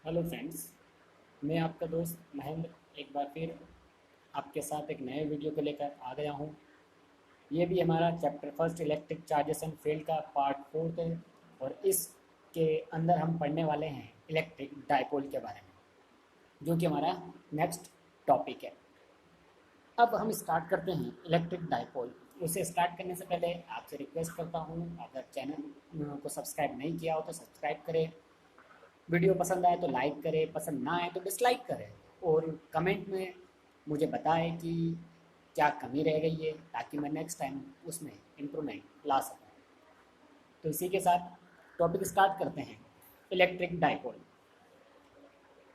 Hello friends, मैं आपका दोस्त महेंद्र एक बार फिर आपके साथ एक नए वीडियो को लेकर आ गया हूँ। ये भी हमारा chapter first electric charges and field का पार्ट फोर्थ है और इसके अंदर हम पढ़ने वाले हैं इलेक्ट्रिक डाइपोल के बारे में, जो कि हमारा नेक्स्ट टॉपिक है। अब हम स्टार्ट करते हैं इलेक्ट्रिक डाइपोल। उसे स्टार्ट करने से पहले आपसे रिक्वेस्ट करता हूँ, अगर चैनल को सब्सक्राइब नहीं किया हो तो सब्सक्राइब करें, वीडियो पसंद आए तो लाइक करें, पसंद ना आए तो डिसलाइक करें और कमेंट में मुझे बताएं कि क्या कमी रह गई है ताकि मैं नेक्स्ट टाइम उसमें इम्प्रूवमेंट ला सकूं। तो इसी के साथ टॉपिक स्टार्ट करते हैं, इलेक्ट्रिक डाइपोल।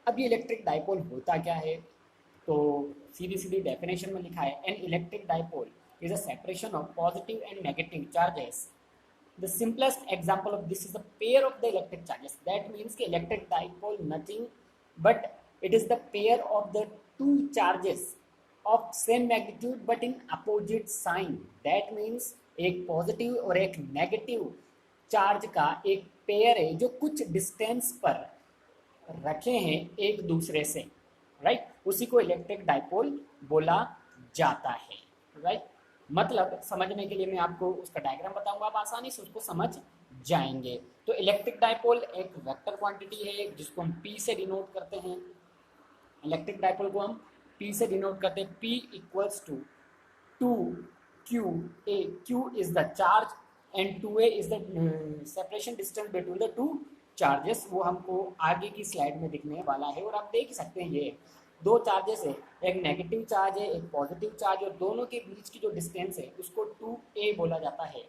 अब ये इलेक्ट्रिक डाइपोल होता क्या है, तो सीधी सीधी डेफिनेशन में लिखा है, N electric dipole is a separation of positive and negative charges. The simplest example of this is the pair of the electric charges. That means कि electric dipole nothing but it is the pair of the two charges of same magnitude but in opposite sign. That means एक positive और एक negative charge का एक pair है जो कुछ distance पर रखे हैं एक दूसरे से, राइट? उसी को इलेक्ट्रिक डाइपोल बोला जाता है, राइट? मतलब समझने के लिए मैं आपको उसका डायग्राम बताऊंगा, आप आसानी से उसको समझ जाएंगे। तो इलेक्ट्रिक डाइपोल एक वेक्टर क्वांटिटी है जिसको हम पी से डिनोट करते हैं। इलेक्ट्रिक डाइपोल को हम पी से डिनोट करते हैं। P equals to two Q A. Q is the charge and two A is the separation distance between the two charges. वो हमको आगे की स्लाइड में दिखने वाला है और आप देख सकते हैं ये दो चार्जेस है, एक नेगेटिव चार्ज है एक पॉजिटिव चार्ज, और दोनों के बीच की जो डिस्टेंस है उसको 2a बोला जाता है।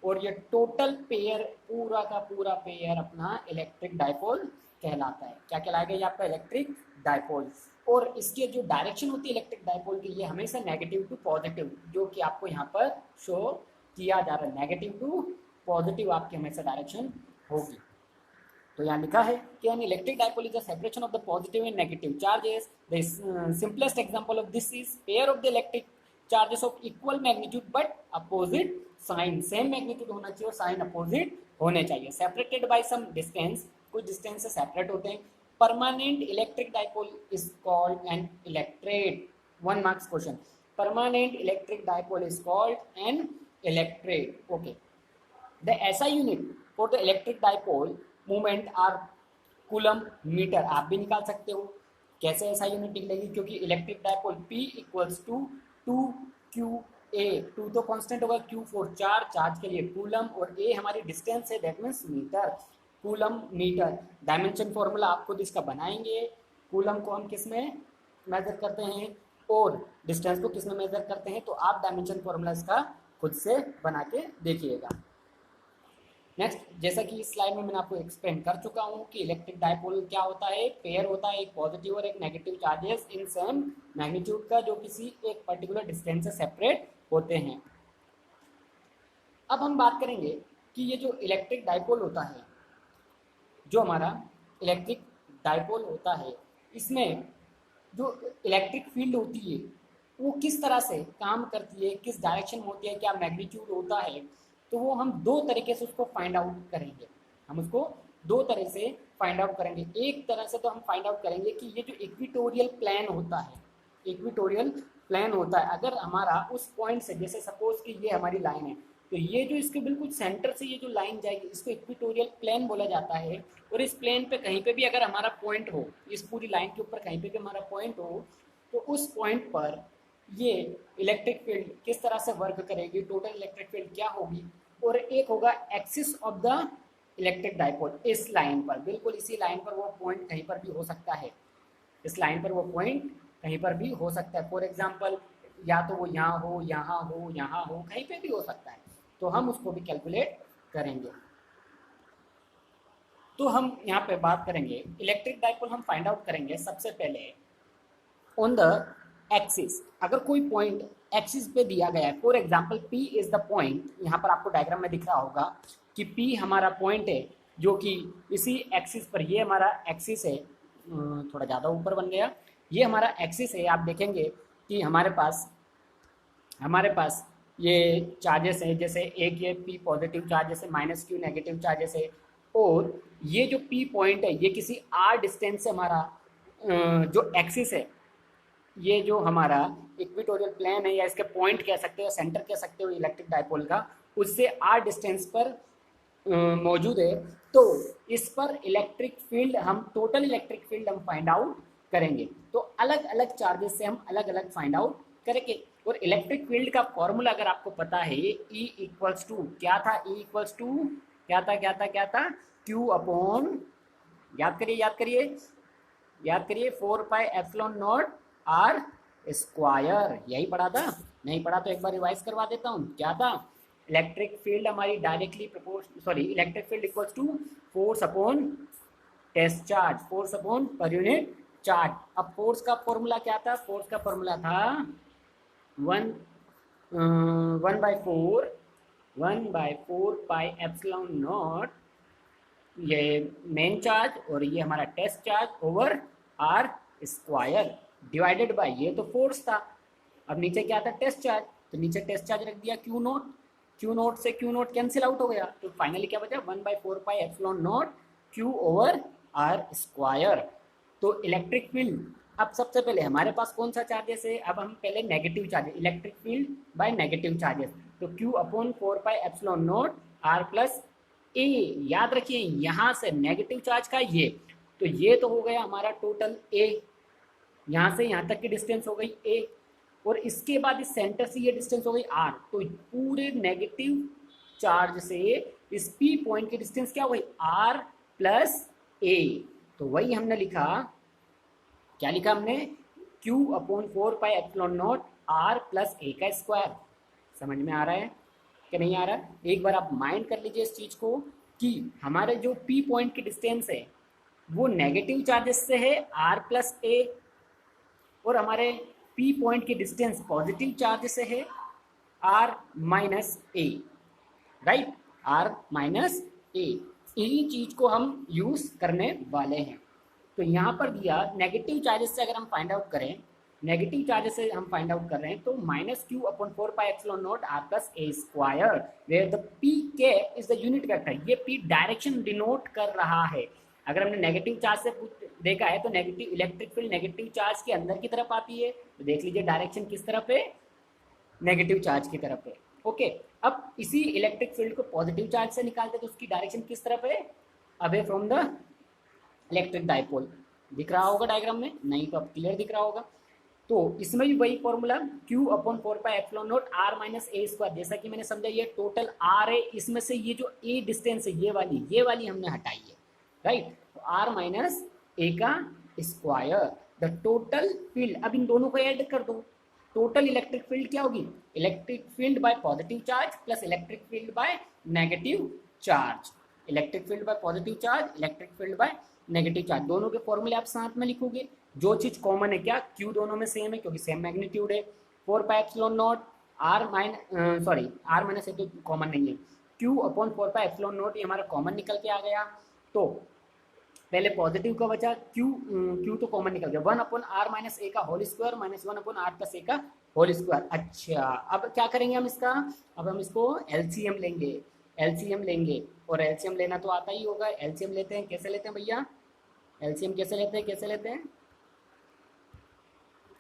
और ये टोटल पेयर पूरा का पूरा पेयर अपना इलेक्ट्रिक डाइपोल कहलाता है। क्या कहलाएगा ये आपका इलेक्ट्रिक डाइपोल। और इसकी जो डायरेक्शन होती है इलेक्ट्रिक डाइपोल की, ये हमेशा नेगेटिव टू पॉजिटिव, जो कि आपको यहाँ पर शो किया जा रहा है, नेगेटिव टू पॉजिटिव आपकी हमेशा डायरेक्शन होगी। तो यहाँ लिखा है कि an electric dipole is a separation of the positive and negative charges. The simplest example of this is pair of the electric charges of equal magnitude but opposite sign. Same magnitude होना चाहिए और sign opposite होने चाहिए। Separated by some distance, कुछ distance से separate होते हैं। Permanent electric dipole is called an electret. 1 marks question. Permanent electric dipole is called an electret. Okay, the SI unit for the electric dipole movement are coulomb metre. आप भी निकाल सकते हो कैसे SI यूनिट निकलेगी, क्योंकि electric dipole P equals to 2QA। 2 तो constant होगा, Q फॉर चार्ज के लिए कूलम, और A हमारी डिस्टेंस है, that means metre. Coulomb metre dimension formula आप खुद इसका बनाएंगे। कूलम को हम किस में मेजर करते हैं और डिस्टेंस को किस में मेजर करते हैं, तो आप डायमेंशन फॉर्मूला इसका खुद से बना के देखिएगा। नेक्स्ट, जैसा कि इस स्लाइड में मैंने आपको एक्सप्लेन कर चुका हूं कि इलेक्ट्रिक डाइपोल क्या होता है, पेयर होता है एक पॉजिटिव और एक negative charges in same magnitude का, जो किसी एक पर्टिकुलर डिस्टेंस से सेपरेट होते हैं। अब हम बात करेंगे कि ये जो इलेक्ट्रिक डाइपोल होता है, जो हमारा इलेक्ट्रिक डाइपोल होता है, इसमें जो इलेक्ट्रिक फील्ड होती है वो किस तरह से काम करती है, किस डायरेक्शन में होती है, क्या मैग्नीट्यूड होता है, तो वो हम दो तरीके से उसको फाइंड आउट करेंगे। हम उसको दो तरह से फाइंड आउट करेंगे। एक तरह से तो हम फाइंड आउट करेंगे कि ये जो इक्विटोरियल प्लेन होता है, इक्विटोरियल प्लेन होता है, अगर हमारा उस पॉइंट से, जैसे सपोज कि ये हमारी लाइन है, तो ये जो इसके बिल्कुल सेंटर से ये जो लाइन जाएगी इसको इक्विटोरियल प्लेन बोला जाता है। और इस प्लेन पे कहीं पे भी अगर हमारा पॉइंट हो, इस पूरी लाइन के ऊपर कहीं पे भी हमारा पॉइंट हो, तो उस पॉइंट पर ये इलेक्ट्रिक फील्ड किस तरह से वर्क करेगी, टोटल इलेक्ट्रिक फील्ड क्या होगी। और एक होगा axis of the electric dipole, इस लाइन पर, बिल्कुल इसी लाइन पर वो पॉइंट कहीं पर भी हो सकता है, इस लाइन पर वो पॉइंट कहीं पर भी हो सकता है। फॉर एग्जाम्पल, या तो वो यहाँ हो, यहाँ हो, यहाँ हो, कहीं पे भी हो सकता है, तो हम उसको भी कैलकुलेट करेंगे। तो हम यहाँ पे बात करेंगे इलेक्ट्रिक डाइपोल, हम फाइंड आउट करेंगे सबसे पहले ऑन द एक्सिस। अगर कोई पॉइंट एक्सिस पे दिया गया है, for example P is the point, यहाँ पर आपको डायग्राम में दिख रहा होगा कि P हमारा पॉइंट है जो कि इसी एक्सिस पर, ये हमारा एक्सिस है, थोड़ा ज़्यादा ऊपर बन गया, ये हमारा एक्सिस है। आप देखेंगे कि हमारे पास ये चार्जेस है, जैसे एक ये P पॉजिटिव चार्जेस है, -Q नेगेटिव चार्जेस है, और ये जो पी पॉइंट है ये किसी आर डिस्टेंस से हमारा जो एक्सिस है, ये जो हमारा इक्वेटोरियल प्लेन है या इसके पॉइंट कह सकते हो, सेंटर कह सकते हो इलेक्ट्रिक डायपोल का, उससे आर डिस्टेंस पर मौजूद है। तो इस पर इलेक्ट्रिक फील्ड हम टोटल इलेक्ट्रिक फील्ड हम फाइंड आउट करेंगे। तो अलग अलग चार्जेस से हम अलग अलग फाइंड आउट करेंगे। और इलेक्ट्रिक फील्ड का फॉर्मूला अगर आपको पता है, E इक्वल्स टू क्या था, E इक्वल्स टू क्या था Q अपॉन, याद करिए four pi epsilon not r square, यही पढ़ा था। नहीं पढ़ा तो एक बार रिवाइज करवा देता हूँ। क्या था, इलेक्ट्रिक फील्ड हमारी directly proportional, sorry, electric field equals to force upon test charge, force upon per unit charge. अब फोर्स का फॉर्मूला क्या था, फोर्स का फॉर्मूला था one one by four pi epsilon not, ये मेन चार्ज और ये हमारा test charge over r square divided by, ये तो फोर्स था, अब नीचे क्या था, टेस्ट चार्ज, तो नीचे टेस्ट चार्ज रख दिया क्यू नोट, क्यू नोट से क्यू नोट कैंसिल आउट हो गया, तो फाइनली क्या बचा, one by four pi epsilon naught Q over r square. तो इलेक्ट्रिक फील्ड, अब सबसे पहले हमारे पास कौन सा चार्जेस है, अब हम पहले negative charges, electric field by negative charges, तो Q upon four pi epsilon not are plus A, याद रखिए यहां से नेगेटिव चार्ज का ये, तो ये तो हो गया हमारा टोटल ए, यहाँ से यहाँ तक की डिस्टेंस हो गई ए, और इसके बाद इस सेंटर से ये डिस्टेंस हो गई आर, तो पूरे नेगेटिव चार्ज से इस पी पॉइंट की डिस्टेंस क्या हो गई, आर प्लस ए। तो वही हमने लिखा, क्या लिखा हमने, Q upon four pi epsilon not are plus ए का स्क्वायर। समझ में आ रहा है कि नहीं आ रहा है? एक बार आप माइंड कर लीजिए इस चीज़ को कि हमारे जो P पॉइंट की डिस्टेंस है वो नेगेटिव चार्जेस से है आर प्लस ए, और हमारे P पॉइंट की डिस्टेंस पॉजिटिव चार्ज से है R minus A, right, R minus A. इन्हीं चीज को हम यूज करने वाले हैं। तो यहाँ पर दिया नेगेटिव चार्जेस से अगर हम फाइंड आउट करें, नेगेटिव चार्जेस से हम फाइंड आउट कर रहे हैं, तो minus Q upon four pi epsilon not are plus a square, where the P के इज द यूनिट वेक्टर, ये पी डायरेक्शन डिनोट कर रहा है। अगर हमने नेगेटिव चार्ज से देखा है तो negative electric field negative charge के अंदर की तरफ आती है, तो देख लीजिए डायरेक्शन किस तरफ है, नेगेटिव चार्ज की तरफ है। ओके, अब इसी इलेक्ट्रिक फील्ड को पॉजिटिव चार्ज से निकालते तो उसकी डायरेक्शन किस तरफ है, away from the electric dipole. दिख रहा होगा डायग्राम में, नहीं तो अब क्लियर दिख रहा होगा। तो इसमें भी वही formula Q upon four pi epsilon not r minus a square, जैसा कि मैंने समझा ये टोटल आर है, इसमें से ये जो ए डिस्टेंस है ये वाली हमने हटाई है, राइट, तो आर माइनस ए का स्क्वायर, द टोटल फील्ड, अब इन दोनों को ऐड कर दो, टोटल इलेक्ट्रिक फील्ड क्या होगी, electric field bye positive charge plus electric field by negative charge, electric field bye positive charge, electric field by negative charge, दोनों के फॉर्मूले आप साथ में लिखोगे। जो चीज कॉमन है क्या, क्यू दोनों में सेम है क्योंकि सेम मैग्नीट्यूड है, four pi epsilon not r sorry r minus a तो कॉमन नहीं है, q upon four pi epsilon not ये हमारा कॉमन निकल के आ गया। तो पहले पॉजिटिव का बचा क्यू तो कॉमन निकल गया, one upon r minus a का whole square minus one upon r plus ए का होल स्क्वायर। अच्छा, अब क्या करेंगे हम इसका, अब हम इसको एलसीएम लेंगे, एलसीएम लेंगे, और एलसीएम लेना तो आता ही होगा, एलसीएम लेते हैं, कैसे लेते हैं भैया, एलसीएम कैसे लेते हैं,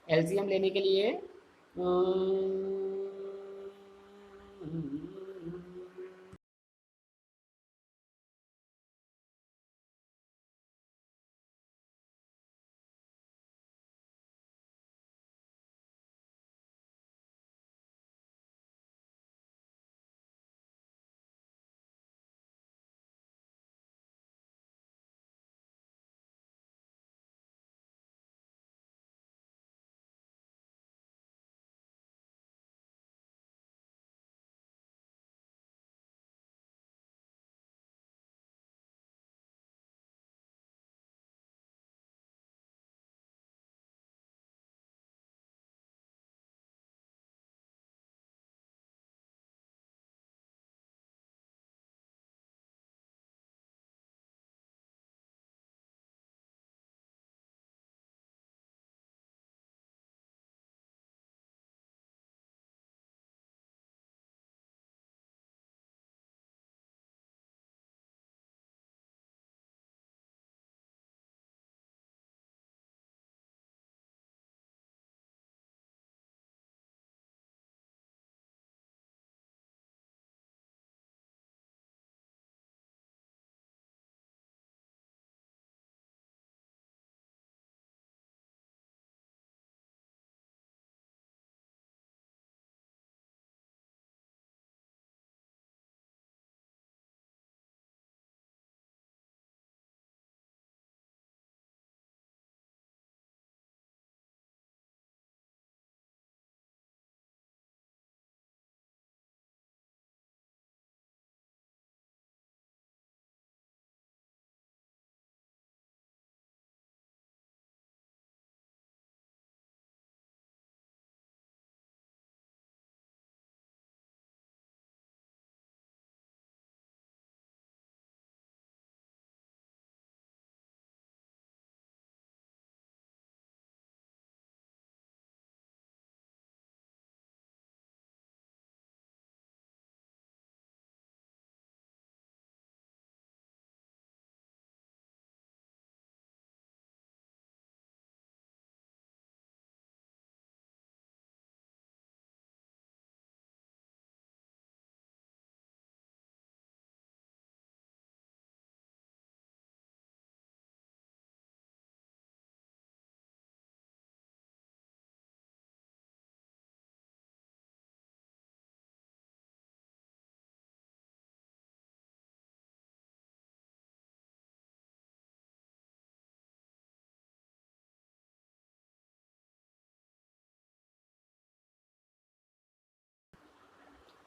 एलसीएम लेने के लिए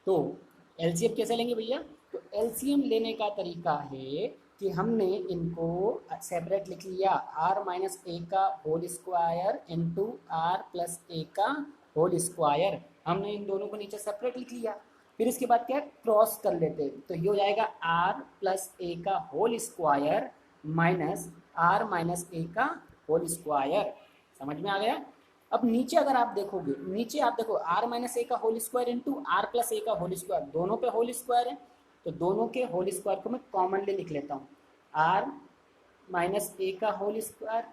तो एलसीएम कैसे लेंगे भैया? तो एलसीएम लेने का तरीका है कि हमने इनको सेपरेट लिख लिया, आर माइनस ए का whole square into r plus ए का होल स्क्वायर। हमने इन दोनों को नीचे सेपरेट लिख लिया। फिर इसके बाद क्या, क्रॉस कर लेते हैं, तो ये हो जाएगा आर प्लस ए का whole square minus r minus a का होल स्क्वायर। समझ में आ गया? अब नीचे अगर आप देखोगे, नीचे आप देखो आर माइनस ए का whole square into r plus ए का होल स्क्वायर, दोनों पे होल स्क्वायर है, तो दोनों के होल स्क्वायर को मैं कॉमनली लिख लेता हूँ, आर माइनस ए का होल स्क्वायर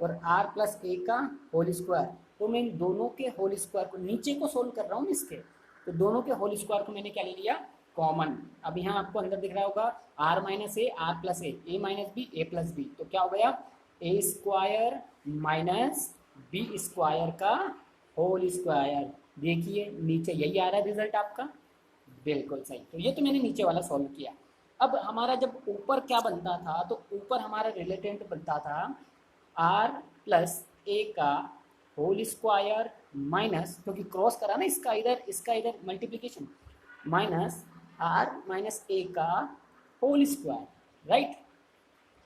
और आर प्लस ए का होल स्क्वायर। तो मैं इन दोनों के होल स्क्वायर को, नीचे को सोल्व कर रहा हूँ इसके, तो दोनों के होल स्क्वायर को मैंने क्या ले लिया, कॉमन। अब यहाँ आपको अंदर दिख रहा होगा r minus a r plus a minus b a plus b, तो क्या हो गया, a square minus b square का होल स्क्वायर। देखिए नीचे यही आ रहा है रिजल्ट आपका, बिल्कुल सही। तो ये तो मैंने नीचे वाला सॉल्व किया। अब हमारा जब ऊपर क्या बनता था, तो ऊपर हमारा रिलेटेंट बनता था आर प्लस ए का होल स्क्वायर माइनस, क्योंकि क्रॉस करा ना इसका इधर multiplication, minus r minus a का होल स्क्वायर, राइट।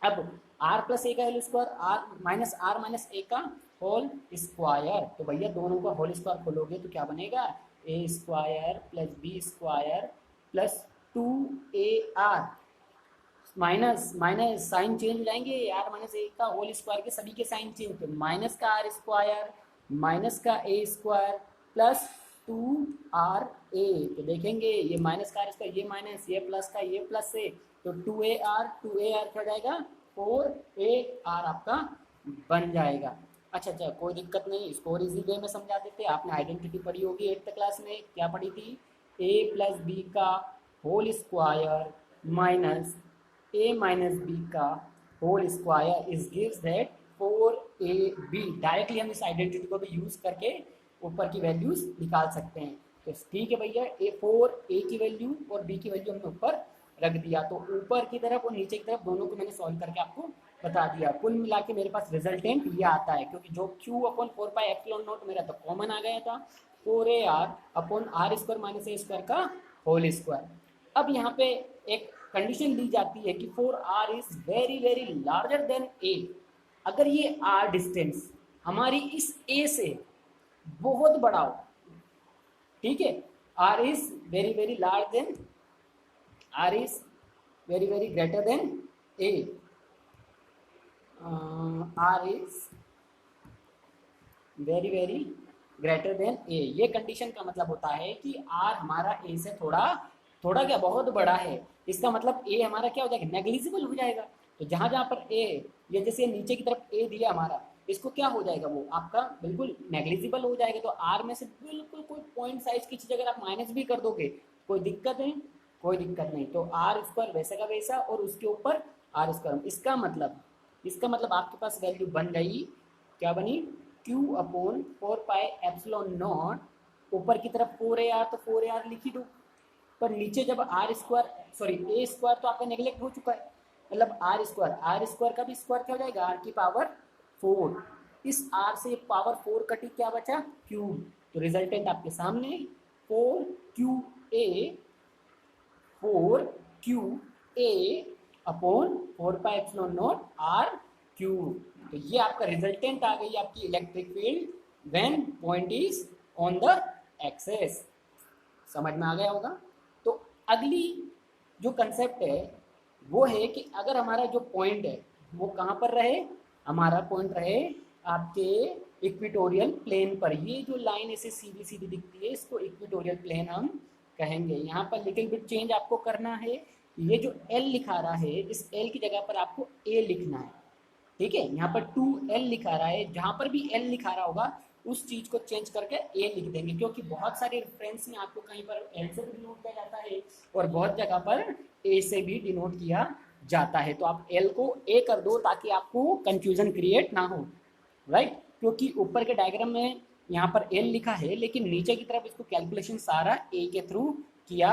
अब आर प्लस ए का whole square are minus a का होल स्क्वायर, तो भैया दोनों का होल स्क्वायर खोलोगे तो क्या बनेगा, a square plus b square plus 2ar, minus minus sign change हो जाएंगे, आर माइनस ए का होल स्क्वायर के सभी के साइन चेंज, तो माइनस का आर स्क्वायर माइनस का ए स्क्वायर प्लस 2ra, तो देखेंगे ये माइनस का आर स्क्वायर, ये माइनस, ये प्लस का ये प्लस से, तो 2ar क्या जाएगा, 4ar आपका बन जाएगा। अच्छा अच्छा, कोई दिक्कत नहीं, इसको और इजी वे में समझा देते। आपने आइडेंटिटी पढ़ी होगी 8th क्लास में, क्या पढ़ी थी, ए प्लस बी का whole square minus a minus b का whole square is gives that 4ab। Directly हम इस आइडेंटिटी को भी यूज करके ऊपर की वैल्यूज निकाल सकते हैं। तो ठीक है भैया, ए की वैल्यू और बी की वैल्यू हमने ऊपर रख दिया, तो ऊपर की तरफ और नीचे की तरफ दोनों को मैंने सॉल्व करके आपको बता दिया। कुल मिला के मेरे पास रिजल्टेंट ये आता है, क्योंकि जो q अपॉन 4πε0 मेरा तो कॉमन आ गया था, 4ar upon r square minus a square का होल स्क्वायर। अब यहाँ पे एक कंडीशन दी जाती है कि 4r is very very larger than a। अगर ये r डिस्टेंस हमारी इस a से बहुत बड़ा हो, ठीक है, r is very very large then, r is very very greater than a, r is very very greater than a. ये कंडीशन का मतलब होता है कि r हमारा a से थोड़ा थोड़ा क्या, बहुत बड़ा है। इसका मतलब a हमारा क्या हो जाएगा, नेग्लिजिबल हो जाएगा। तो जहां जहां पर a, ये जैसे नीचे की तरफ a दिया हमारा, इसको क्या हो जाएगा, वो आपका बिल्कुल नेग्लिजिबल हो जाएगा। तो r में से बिल्कुल कोई पॉइंट साइज की चीज अगर आप माइनस भी कर दोगे, कोई दिक्कत है, कोई दिक्कत नहीं। तो आर स्क्वायर वैसे का वैसा और उसके ऊपर आर स्क्वायर। इसका मतलब आपके पास वैल्यू बन गई, क्या बनी, q अपॉन 4πε0, ऊपर की तरफ 4ar, तो 4ar लिख ही दो, पर नीचे जब r square, sorry a square तो आपका नेग्लेक्ट हो चुका है, मतलब आर स्क्वायर का भी स्क्वायर क्या हो जाएगा, आर की पावर 4। इस आर से पावर 4 कटी, क्या बचा, क्यूब। तो रिजल्टेंट आपके सामने 4qa अपॉन 4πε0 आर क्यूब। तो ये आपका रिजल्टेंट आ गई आपकी electric field when point is on the axis. समझ में आ गया होगा। तो अगली जो कंसेप्ट है वो है कि अगर हमारा जो पॉइंट है वो कहाँ पर रहे, हमारा पॉइंट रहे आपके इक्वेटोरियल प्लेन पर। ये जो लाइन ऐसे सीधी सीधी दिखती है, इसको इक्वेटोरियल प्लेन हम कहेंगे। यहाँ पर लिटिल बिट चेंज आपको करना है, ये जो L लिखा रहा है, इस L की जगह पर आपको A लिखना है, ठीक है। यहाँ पर 2L लिखा रहा है, जहाँ पर भी L लिखा रहा होगा उस चीज को चेंज करके A लिख देंगे, क्योंकि बहुत सारे रेफरेंस में आपको कहीं पर L से भी डिनोट किया जाता है और बहुत जगह पर A से भी डिनोट किया जाता है। तो आप L को A कर दो ताकि आपको कंफ्यूजन क्रिएट ना हो, राइट। क्योंकि ऊपर के डायग्राम में यहाँ पर L लिखा है, लेकिन नीचे की तरफ इसको कैलकुलेशन सारा A के थ्रू किया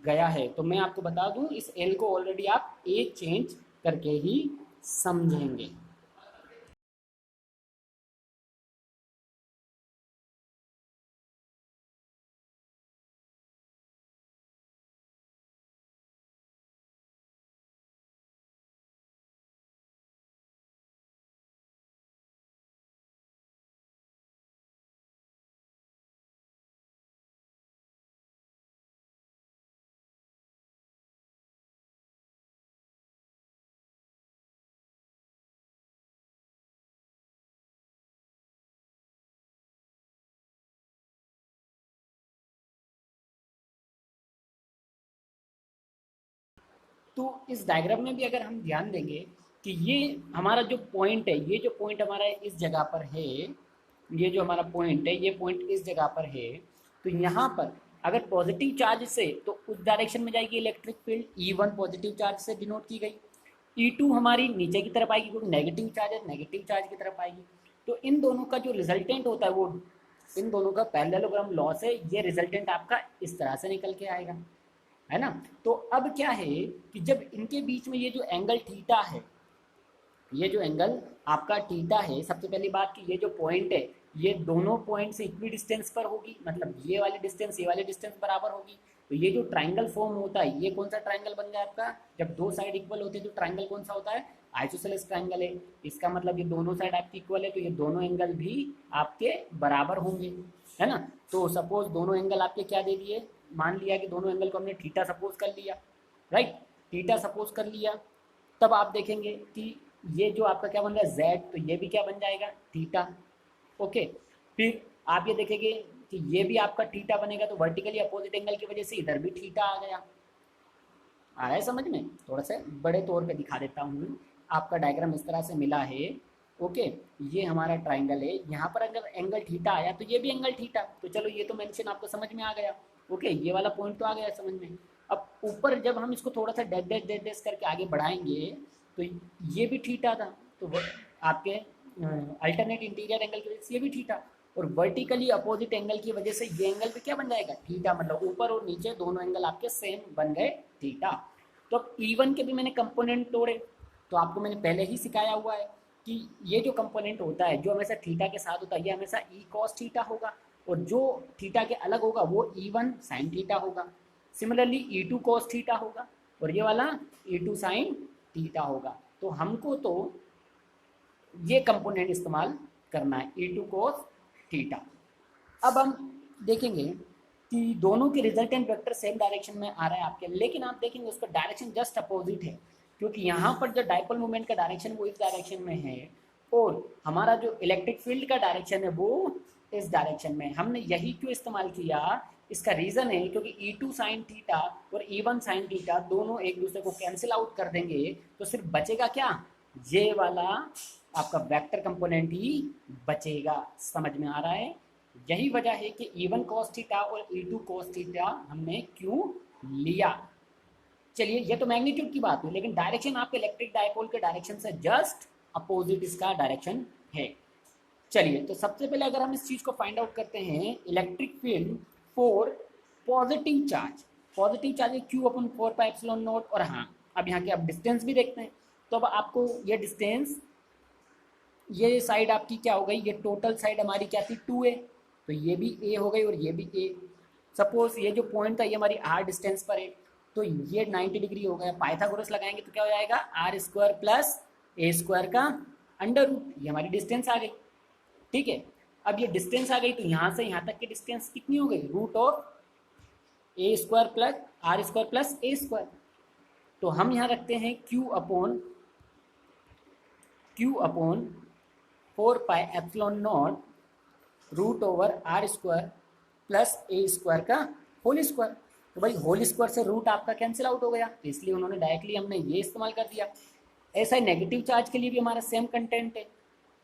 गया है। तो मैं आपको बता दूं, इस L को ऑलरेडी आप A चेंज करके ही समझेंगे। तो इस डायग्राम में भी अगर हम ध्यान देंगे कि ये हमारा जो पॉइंट है, ये जो पॉइंट हमारा इस जगह पर है, ये जो हमारा पॉइंट है, ये पॉइंट इस जगह पर है, तो यहाँ पर अगर पॉजिटिव चार्ज से तो उस डायरेक्शन में जाएगी electric field, E1 positive charge से डिनोट की गई, E2 हमारी नीचे की तरफ आएगी क्योंकि नेगेटिव चार्ज है, नेगेटिव चार्ज की तरफ आएगी। तो इन दोनों का जो रिजल्टेंट होता है वो इन दोनों का पैरेललोग्राम लॉ से ये रिजल्टेंट आपका इस तरह से निकल के आएगा, है ना। तो अब क्या है कि जब इनके बीच में ये जो एंगल थीटा है, ये जो एंगल आपका थीटा है, सबसे पहली बात कि ये जो पॉइंट है ये दोनों पॉइंट से इक्वी डिस्टेंस पर होगी, मतलब ये वाली डिस्टेंस ये वाली डिस्टेंस बराबर होगी। तो ये जो ट्राइंगल फॉर्म होता है, ये कौन सा ट्राइंगल बन गया आपका, जब दो साइड इक्वल होते हैं तो ट्राइंगल कौन सा होता है, आइसोसेलेस ट्राइंगल है। इसका मतलब ये दोनों साइड आपकी इक्वल है, तो ये दोनों एंगल भी आपके बराबर होंगे, है ना। तो सपोज दोनों एंगल आपके क्या दे दिए, मान लिया कि दोनों एंगल को हमने थीटा सपोज कर लिया, राइट, थीटा सपोज कर लिया। तब आप देखेंगे कि ये जो आपका क्या बन रहा है जेड, तो ये भी क्या बन जाएगा थीटा, ओके। फिर आप ये देखेंगे कि ये भी आपका थीटा बनेगा, तो वर्टिकली अपोजिट एंगल की वजह से इधर भी थीटा आ गया। आ रहा है समझ में, थोड़ा सा बड़े तौर पे दिखा देता हूँ। आपका डायग्राम इस तरह से मिला है, ओके। ये हमारा ट्राइंगल है, यहाँ पर अगर एंगल थीटा आया तो ये भी एंगल थीटा, तो चलो ये तो मेंशन आपको समझ में आ गया, ओके। ये वाला पॉइंट तो आ गया समझ में। अब ऊपर जब हम इसको थोड़ा सा डैश डैश डैश डैश करके आगे बढ़ाएंगे तो ये भी थीटा था, तो आपके अल्टरनेट इंटीरियर एंगल की वजह से ये भी थीटा, और वर्टिकली अपोजिट एंगल की वजह से ये एंगल भी क्या बन जाएगा थीटा, मतलब ऊपर और नीचे दोनों एंगल आपके सेम बन गए थीटा। तो अब E1 के भी मैंने कंपोनेंट तोड़े, तो आपको मैंने पहले ही सिखाया हुआ है कि ये जो कंपोनेंट होता है जो हमेशा थीटा के साथ होता है, ये हमेशा E cos थीटा होगा, और जो थीटा के अलग होगा वो E1 sin थीटा होगा। सिमिलरली E2 cos थीटा होगा, और ये वाला E2 sin थीटा होगा। तो हमको तो ये कंपोनेंट इस्तेमाल करना है, E2 cos थीटा। अब हम देखेंगे कि दोनों के रिजल्टेंट वेक्टर सेम डायरेक्शन में आ रहा है आपके, लेकिन आप देखेंगे उसका डायरेक्शन जस्ट अपोजिट है, क्योंकि यहाँ पर जो डाइपोल मूवमेंट का डायरेक्शन वो इस डायरेक्शन में है, और हमारा जो इलेक्ट्रिक फील्ड का डायरेक्शन है वो इस डायरेक्शन में। हमने यही क्यों इस्तेमाल किया, इसका रीज़न है क्योंकि E2 sin थीटा और E1 sin थीटा दोनों एक दूसरे को कैंसिल आउट कर देंगे, तो सिर्फ बचेगा क्या, ये वाला आपका वेक्टर कंपोनेंट ही बचेगा। समझ में आ रहा है, यही वजह है कि E1 cos थीटा और E2 cos थीटा हमने क्यों लिया। चलिए ये तो मैग्नीट्यूड की बात हुई, लेकिन डायरेक्शन आपके इलेक्ट्रिक डायपोल के डायरेक्शन से जस्ट अपोजिट इसका डायरेक्शन है। चलिए तो सबसे पहले अगर हम इस चीज़ को फाइंड आउट करते हैं, electric field for positive charge है Q/4πε0। और हाँ, अब यहाँ के अब डिस्टेंस भी देखते हैं, तो अब आपको ये डिस्टेंस, ये साइड आपकी क्या हो गई, ये टोटल साइड हमारी क्या थी 2a, तो ये भी a हो गई और ये भी a। सपोज ये जो पॉइंट था ये हमारी r डिस्टेंस पर है, तो ये 90 डिग्री हो गया। पाइथागोरस लगाएंगे तो क्या हो जाएगा, r² प्लस a² का अंडर रूट, ये हमारी डिस्टेंस आ गई, ठीक है। अब ये डिस्टेंस आ गई तो यहाँ से यहाँ तक की डिस्टेंस कितनी हो गई, root of a² plus r² plus a²। तो हम यहाँ रखते हैं Q/4πε0 root over r² plus a² का होल स्क्वायर। तो भाई होल स्क्वायर से रूट आपका कैंसिल आउट हो गया, तो इसलिए उन्होंने डायरेक्टली हमने ये इस्तेमाल कर दिया। ऐसा ही नेगेटिव चार्ज के लिए भी हमारा सेम कंटेंट है,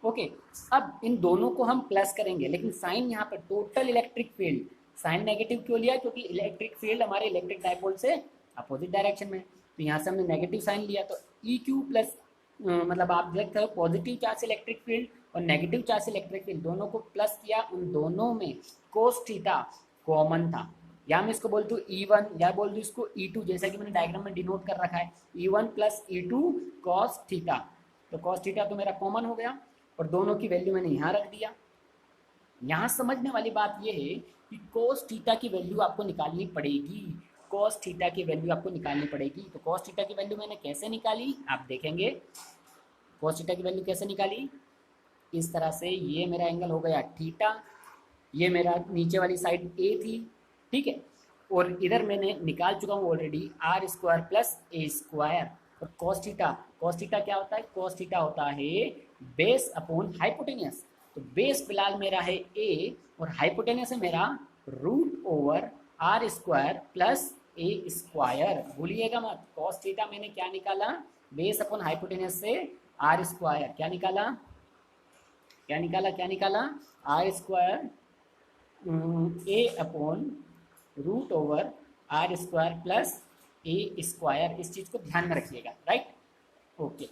ओके। अब इन दोनों को हम प्लस करेंगे, लेकिन साइन यहाँ पर total electric field, sign negative क्यों लिया, क्योंकि इलेक्ट्रिक फील्ड हमारे इलेक्ट्रिक डायपोल से अपोजिट डायरेक्शन में, तो यहाँ से हमने नेगेटिव साइन लिया। तो EQ प्लस मतलब आप देखते हो पॉजिटिव चार्ज से इलेक्ट्रिक फील्ड और नेगेटिव चार्ज से इलेक्ट्रिक फील्ड दोनों को प्लस किया, उन दोनों में कोस थीटा कॉमन था, या मैं इसको बोल दूँ E1 या बोल दूँ इसको E2, जैसा कि मैंने डायग्राम में डिनोट कर रखा है, E1 plus E2 cos theta. तो कॉस थीटा तो मेरा कॉमन हो गया और दोनों की वैल्यू मैंने यहाँ रख दिया। यहाँ समझने वाली बात यह है कि कॉस थीटा की वैल्यू आपको निकालनी पड़ेगी, कॉस थीटा की वैल्यू आपको निकालनी पड़ेगी। तो कॉस थीटा की वैल्यू मैंने कैसे निकाली, आप देखेंगे कॉस थीटा की वैल्यू कैसे निकाली, इस तरह से। ये मेरा एंगल हो गया थीटा, ये मेरा नीचे वाली साइड A थी, ठीक है, और इधर मैंने निकाल चुका हूँ ऑलरेडी r² प्लस a²। और कॉस थीटा क्या होता है, कॉस थीटा होता है बेस अपॉन हाइपोटेनियस। तो बेस फिलहाल मेरा है a और हाइपोटेनियस है मेरा root over r² plus a square, भूलिएगा मत, कॉस थीटा मैंने क्या निकाला, बेस अपॉन हाइपोटेनस से आर स्क्वायर, क्या निकाला क्या निकाला क्या निकाला, r square a upon root over r square plus a square, इस चीज़ को ध्यान में रखिएगा, राइट। ओके,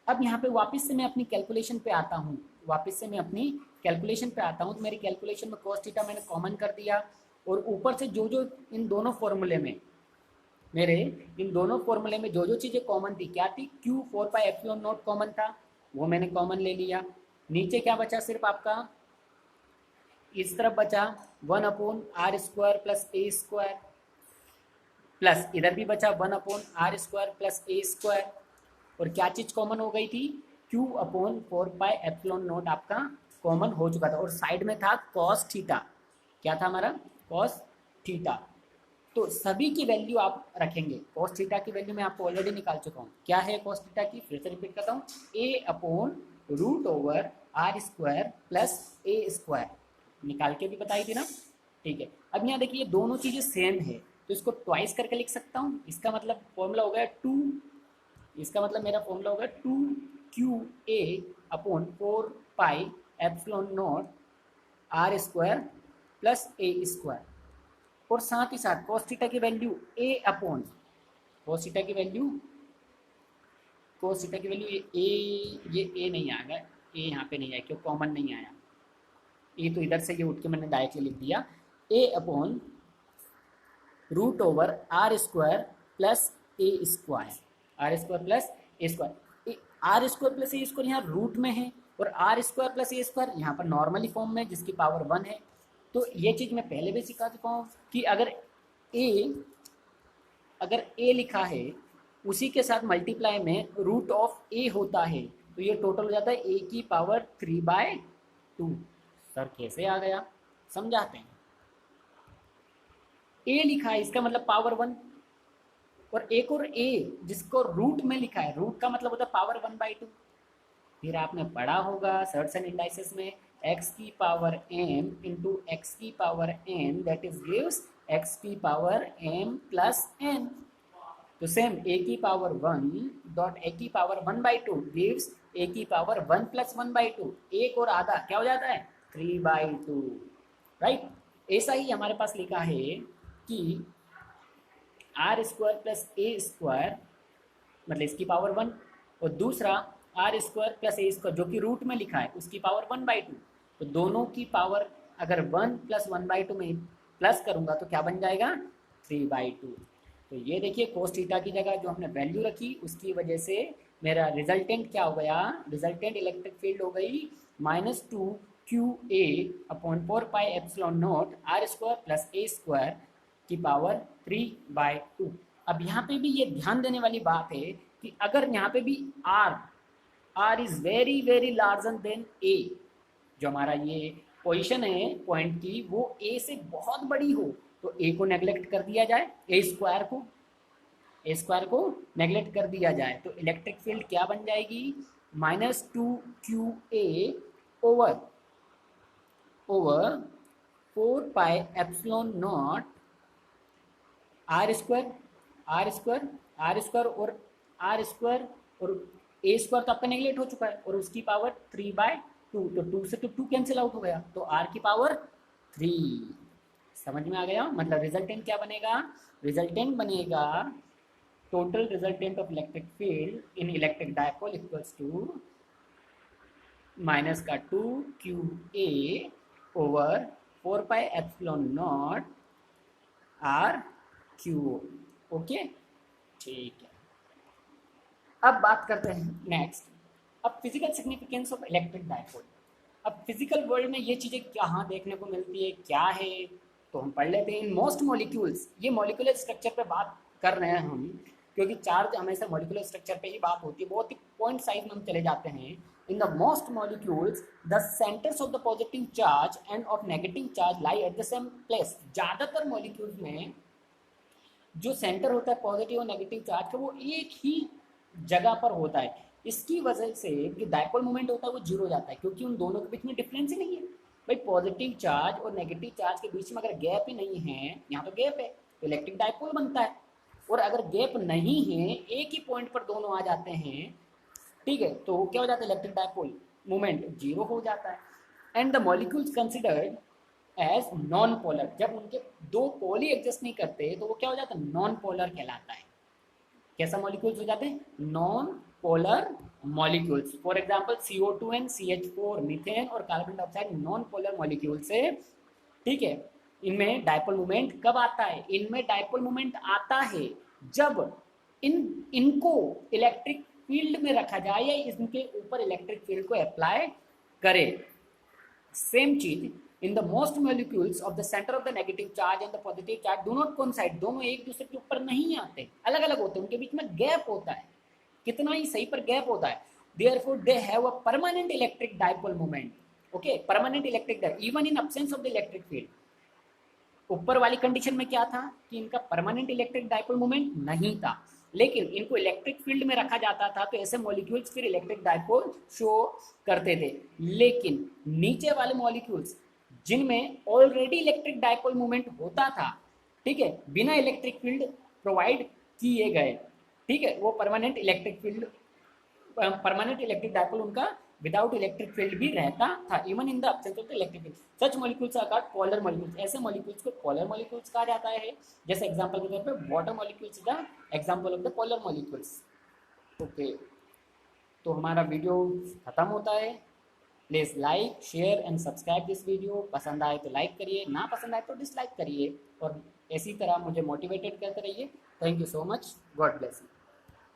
अब यहाँ पे वापस से मैं अपनी कैलकुलेशन पे आता हूँ, तो मेरी कैलकुलेशन में cos थीटा मैंने कॉमन कर दिया, और ऊपर से जो जो इन दोनों फॉर्मूले में जो जो चीज़ें कॉमन थी, क्या थी, Q 4 pi epsilon not common था, वो मैंने कॉमन ले लिया। नीचे क्या बचा, सिर्फ आपका इस तरफ बचा 1 upon r square plus a square, plus इधर भी बचा 1 upon r square plus a square, और क्या चीज़ कॉमन हो गई थी, Q upon 4 pi epsilon naught आपका कॉमन हो चुका था, और साइड में था cos थीटा, क्या था हमारा, cos थीटा। तो सभी की वैल्यू आप रखेंगे, cos थीटा की वैल्यू मैं आपको ऑलरेडी निकाल चुका हूँ, क्या है cos थीटा की, फिर से रिपीट करता हूँ, a upon root over r square plus a square, निकाल के भी बताई थी ना, ठीक है। अब यहाँ देखिए दोनों चीज़ें सेम है, तो इसको ट्वाइस करके लिख सकता हूँ, इसका मतलब फॉर्मूला हो गया 2, इसका मतलब मेरा फॉर्मूला होगा 2QA upon 4 pi epsilon not r square plus a square, और साथ ही साथ cos थीटा की value A upon cos theta की वैल्यू ये A नहीं आएगा, A यहाँ पे नहीं आया, क्यों, कॉमन नहीं आया, A तो इधर से ये उठ के मैंने डायरेक्टली लिख दिया, A upon root over r square plus a square, r square plus a square, r square plus a square यहाँ रूट में है, और r square plus a square यहाँ पर नॉर्मली फॉर्म में जिसकी पावर 1 है। तो ये चीज़ मैं पहले भी सिखा चुका हूँ कि अगर ए लिखा है उसी के साथ मल्टीप्लाई में रूट ऑफ ए होता है, तो ये टोटल हो जाता है ए की पावर 3/2। सर कैसे आ गया, समझाते हैं। ए लिखा है इसका मतलब पावर 1, और एक और ए जिसको रूट में लिखा है, रूट का मतलब होता है पावर 1/2। फिर आपने पढ़ा होगा सर्ट्स एंड इंडाइसेस में x की पावर m इंटू एक्स की power n, that is gives x की पावर m प्लस n। तो सेम a की पावर 1 डॉट a की पावर 1/2 गिव्स a की पावर 1 प्लस 1/2, एक और आधा क्या हो जाता है 3/2, राइट। ऐसा ही हमारे पास लिखा है कि r square plus a square मतलब इसकी पावर 1, और दूसरा r square plus a square जो कि रूट में लिखा है उसकी पावर 1/2, तो दोनों की पावर अगर 1 प्लस 1/2 में प्लस करूंगा तो क्या बन जाएगा 3/2। तो ये देखिए cos थीटा की जगह जो हमने वैल्यू रखी उसकी वजह से मेरा रिजल्टेंट क्या हो गया, रिजल्टेंट इलेक्ट्रिक फील्ड हो गई -2QA upon 4 pi epsilon not r square plus a square की पावर 3/2। अब यहाँ पे भी ये ध्यान देने वाली बात है कि अगर यहाँ पे भी R is very very larger than A, जो हमारा ये पोजीशन है पॉइंट की वो A से बहुत बड़ी हो तो A को नेग्लेक्ट कर दिया जाए, ए स्क्वायर को नेग्लेक्ट कर दिया जाए, तो इलेक्ट्रिक फील्ड क्या बन जाएगी -2QA over 4 pi epsilon not r square और ए स्क्वायर तो आपका नेगलेक्ट हो चुका है और उसकी पावर 3/2, तो 2 से तो 2 कैंसिल आउट हो गया, तो आर की पावर 3। समझ में आ गया, मतलब रिजल्टेंट क्या बनेगा, रिजल्टेंट बनेगा total resultant of electric field in electric dipole equals to minus का 2QA over 4 pi epsilon not r cube. Okay, ठीक है। अब बात करते हैं नेक्स्ट, अब physical significance of electric dipole. अब फिजिकल वर्ल्ड में ये चीज़ें कहाँ देखने को मिलती है, क्या है, तो हम पढ़ लेते हैं। इन मोस्ट मॉलिक्यूल्स, ये मॉलिक्यूलर स्ट्रक्चर पे बात कर रहे हैं हम, क्योंकि चार्ज हमेशा मॉलिक्यूलर स्ट्रक्चर पे ही बात होती है, बहुत ही पॉइंट साइज में हम चले जाते हैं। In the most molecules the centres of the positive charge end of negative charge lie at the same place. ज़्यादातर मॉलिक्यूल्स में जो सेंटर होता है पॉजिटिव और नेगेटिव चार्ज का वो एक ही जगह पर होता है। इसकी वजह से जो डायपोल मोमेंट होता है वो जीरो हो जाता है, क्योंकि उन दोनों के बीच में डिफरेंस ही नहीं है। भाई पॉजिटिव चार्ज और नेगेटिव चार्ज के बीच में अगर गैप ही नहीं है, यहाँ तो गैप है, तो इलेक्ट्रिक डाइपोल बनता है। और अगर गैप नहीं है, एक ही पॉइंट पर दोनों आ जाते हैं, ठीक है, तो क्या हो जाता है, इलेक्ट्रिक डाइपोल मोमेंट जीरो हो जाता है। And the molecules considered as non polar, जब उनके दो पोल ही एडजस्ट नहीं करते तो वो क्या हो जाता है, नॉन पोलर कहलाता है। कैसा मॉलिक्यूल्स हो जाते हैं, non polar molecules. For example CO2 and CH4, methane और carbon dioxide non polar molecules है, ठीक है। इनमें डाइपोल मोमेंट कब आता है, इनमें डाइपोल मोमेंट आता है जब इनको इलेक्ट्रिक फील्ड में रखा जाए या इनके ऊपर इलेक्ट्रिक फील्ड को अप्लाई करे। सेम चीज in the most molecules of the centre of the negative charge and the positive charge do not coincide, दोनों एक दूसरे के ऊपर नहीं आते, अलग अलग होते हैं, उनके बीच में गैप होता है, कितना ही सही पर गैप होता है। Therefore they have a permanent electric dipole moment, okay, permanent electric dipole even in absence of the electric field. ऊपर वाली कंडीशन में क्या था कि इनका परमानेंट इलेक्ट्रिक डाइपोल मोमेंट नहीं था, लेकिन इनको इलेक्ट्रिक फील्ड में रखा जाता था तो ऐसे मॉलिक्यूल्स फिर इलेक्ट्रिक डाइपोल शो करते थे। लेकिन नीचे वाले मॉलिक्यूल्स जिनमें ऑलरेडी इलेक्ट्रिक डाइपोल मोमेंट होता था, ठीक है, बिना इलेक्ट्रिक फील्ड प्रोवाइड किए गए, ठीक है, वो परमानेंट इलेक्ट्रिक डाइपोल उनका विदाउट इलेक्ट्रिक फील्ड भी रहता था, even in the absence of the electric field. Such molecules are called polar molecules, ऐसे मॉलिक्यूल्स को पोलर मॉलिक्यूल्स कहा जाता है। जैसे एग्जांपल के तौर पे water molecules is the example of the polar molecules. Okay, तो हमारा वीडियो खत्म होता है। Please like, share and subscribe this video. पसंद आए तो लाइक करिए, ना पसंद आए तो डिसलाइक करिए, और इसी तरह मुझे मोटिवेटेड करते रहिए। Thank you so much, God bless you.